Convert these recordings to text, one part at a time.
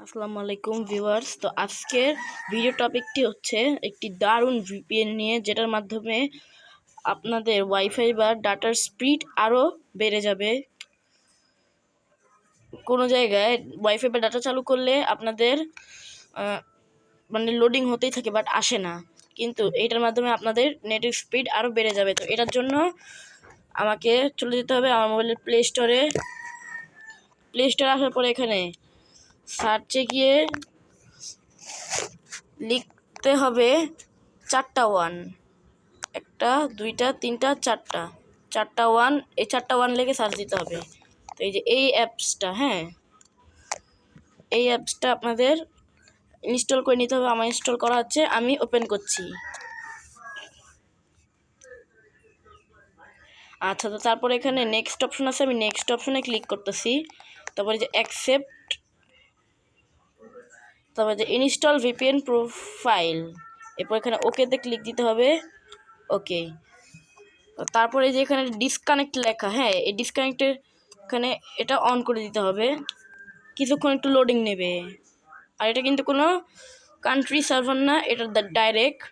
আসসালামু আলাইকুম ভিউয়ার্স। তো আজকের ভিডিও টপিকটি হচ্ছে একটি দারুণ ভিপিএন নিয়ে, যেটার মাধ্যমে আপনাদের ওয়াইফাই বা ডাটার স্পিড আরও বেড়ে যাবে। কোনো জায়গায় ওয়াইফাই বা ডাটা চালু করলে আপনাদের লোডিং হতেই থাকে, বাট আসে না, কিন্তু এইটার মাধ্যমে আপনাদের নেটের স্পিড আরও বেড়ে যাবে। তো এটার জন্য আমাকে চলে যেতে হবে আমার মোবাইলের প্লে স্টোরে আসার পরে এখানে সার্চে গিয়ে লিখতে হবে 4টা 1, 1টা 2টা 3টা 4টা 1, এই 4টা 1 লিখে সার্চ দিতে হবে। তো এই যে এই অ্যাপসটা, এই অ্যাপসটা আপনাদের ইনস্টল করে নিতে হবে। আমার ইনস্টল করা হচ্ছে, আমি ওপেন করছি। আচ্ছা, তো তারপরে এখানে নেক্সট অপশন আছে, আমি নেক্সট অপশনে ক্লিক করতেছি। তারপরে যে অ্যাকসেপ্ট, তারপরে যে ইনস্টল ভিপিএন প্রোফাইল, এরপর এখানে ওকেতে ক্লিক দিতে হবে। ওকে, তারপরে যে এখানে ডিসকানেক্ট লেখা, এই ডিসকানেক্টের এখানে এটা অন করে দিতে হবে। কিছুক্ষণ একটু লোডিং নেবে। আর এটা কিন্তু কোনো কান্ট্রি সার্ভার না, এটা ডাইরেক্ট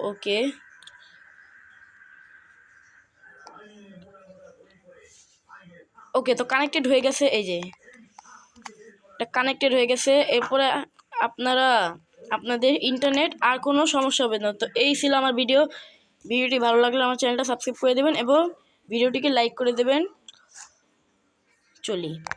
ওকে। ওকে, তো কানেক্টেড হয়ে গেছে, এই যে এটা কানেক্টেড হয়ে গেছে। এরপরে আপনারা আপনাদের ইন্টারনেট আর কোনো সমস্যা হবে না। তো এই ছিল আমার ভিডিওটি ভালো লাগলে আমার চ্যানেলটা সাবস্ক্রাইব করে দেবেন এবং ভিডিওটিকে লাইক করে দেবেন। চলি।